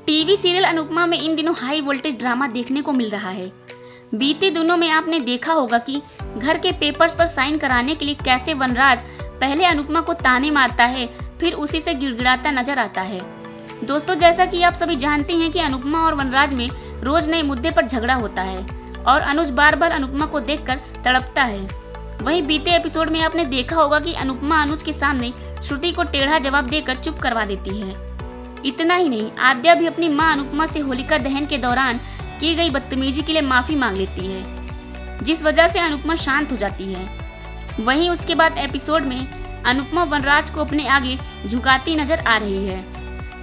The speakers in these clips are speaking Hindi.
टीवी सीरियल अनुपमा में इन दिनों हाई वोल्टेज ड्रामा देखने को मिल रहा है। बीते दिनों में आपने देखा होगा कि घर के पेपर्स पर साइन कराने के लिए कैसे वनराज पहले अनुपमा को ताने मारता है, फिर उसी से गिड़गिड़ाता नजर आता है। दोस्तों, जैसा कि आप सभी जानते हैं कि अनुपमा और वनराज में रोज नए मुद्दे पर झगड़ा होता है और अनुज बार बार अनुपमा को देखकर तड़पता है। वहीं बीते एपिसोड में आपने देखा होगा कि अनुपमा अनुज के सामने श्रुति को टेढ़ा जवाब देकर चुप करवा देती है। इतना ही नहीं, आद्या भी अपनी मां अनुपमा से होलिका दहन के दौरान की गई बदतमीजी के लिए माफी मांग लेती है, जिस वजह से अनुपमा शांत हो जाती है। वहीं उसके बाद एपिसोड में अनुपमा वनराज को अपने आगे झुकाती नजर आ रही है।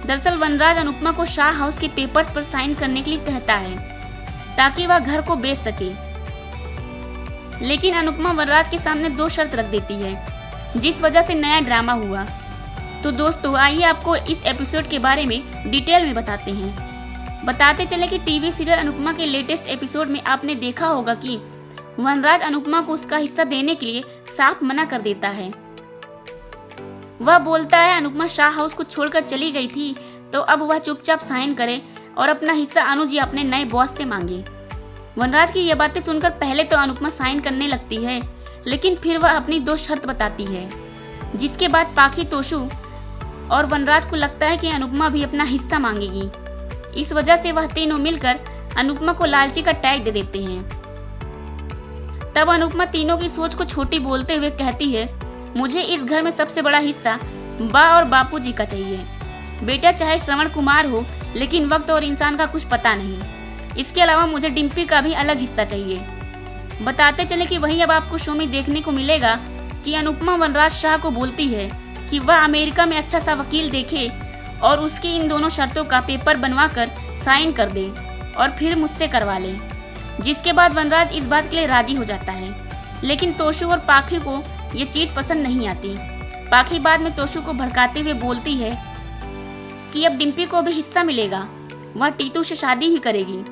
दरअसल वनराज अनुपमा को शाह हाउस के पेपर्स पर साइन करने के लिए कहता है ताकि वह घर को बेच सके, लेकिन अनुपमा वनराज के सामने 2 शर्त रख देती है, जिस वजह से नया ड्रामा हुआ। तो दोस्तों, आइए आपको इस एपिसोड के बारे में डिटेल में बताते हैं। बताते चले कि टीवी सीरियल अनुपमा के लेटेस्ट एपिसोड में आपने देखा होगा कि वनराज अनुपमा को उसका हिस्सा देने के लिए साफ मना कर देता है। वह बोलता है अनुपमा शाह हाउस को छोड़कर चली गई थी, तो अब वह चुपचाप साइन करे और अपना हिस्सा अनुज या अपने नए बॉस से मांगे। वनराज की यह बातें सुनकर पहले तो अनुपमा साइन करने लगती है, लेकिन फिर वह अपनी 2 शर्त बताती है, जिसके बाद पाखी, तोशु और वनराज को लगता है कि अनुपमा भी अपना हिस्सा मांगेगी। इस वजह से वह तीनों मिलकर अनुपमा को लालची का टैग दे देते हैं। तब अनुपमा तीनों की सोच को छोटी बोलते हुए कहती है, मुझे इस घर में सबसे बड़ा हिस्सा बा और बापूजी का चाहिए। बेटा चाहे श्रवण कुमार हो, लेकिन वक्त और इंसान का कुछ पता नहीं। इसके अलावा मुझे डिम्पी का भी अलग हिस्सा चाहिए। बताते चले कि वहीं अब आपको शो में देखने को मिलेगा कि अनुपमा वनराज शाह को बोलती है कि वह अमेरिका में अच्छा सा वकील देखे और उसकी इन दोनों शर्तों का पेपर बनवा कर साइन कर दे और फिर मुझसे करवा ले। जिसके बाद वनराज इस बात के लिए राजी हो जाता है, लेकिन तोशु और पाखी को ये चीज पसंद नहीं आती। पाखी बाद में तोशु को भड़काते हुए बोलती है कि अब डिम्पी को भी हिस्सा मिलेगा, वह टीटू से शादी भी करेगी,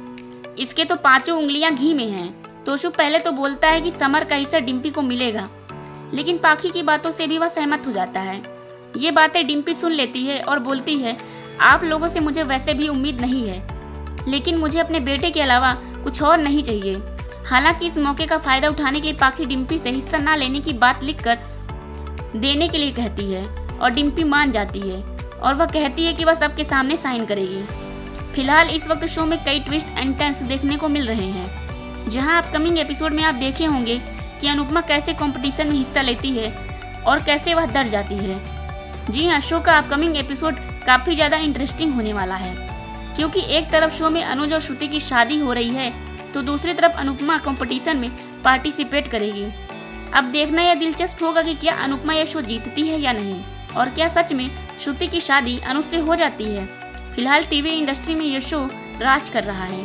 इसके तो 5 उंगलियां घी में हैं। तोशु पहले तो बोलता है कि समर का हिस्सा डिम्पी को मिलेगा, लेकिन पाखी की बातों से भी वह सहमत हो जाता है। ये बातें डिम्पी सुन लेती है और बोलती है, आप लोगों से मुझे वैसे भी उम्मीद नहीं है, लेकिन मुझे अपने बेटे के अलावा कुछ और नहीं चाहिए। हालांकि इस मौके का फायदा उठाने के लिए पाखी डिम्पी से हिस्सा ना लेने की बात लिखकर देने के लिए कहती है और डिम्पी मान जाती है और वह कहती है कि वह सबके सामने साइन करेगी। फिलहाल इस वक्त शो में कई ट्विस्ट एंड टर्न्स देखने को मिल रहे हैं, जहां अपकमिंग एपिसोड में आप देखे होंगे कि अनुपमा कैसे कंपटीशन में हिस्सा लेती है और कैसे वह डर जाती है। जी हाँ, शो का अपकमिंग एपिसोड काफी ज्यादा इंटरेस्टिंग होने वाला है, क्योंकि एक तरफ शो में अनुज और श्रुति की शादी हो रही है, तो दूसरी तरफ अनुपमा कंपटीशन में पार्टिसिपेट करेगी। अब देखना यह दिलचस्प होगा कि क्या अनुपमा यह शो जीतती है या नहीं, और क्या सच में श्रुति की शादी अनुज से हो जाती है। फिलहाल टीवी इंडस्ट्री में यह शो राज कर रहा है।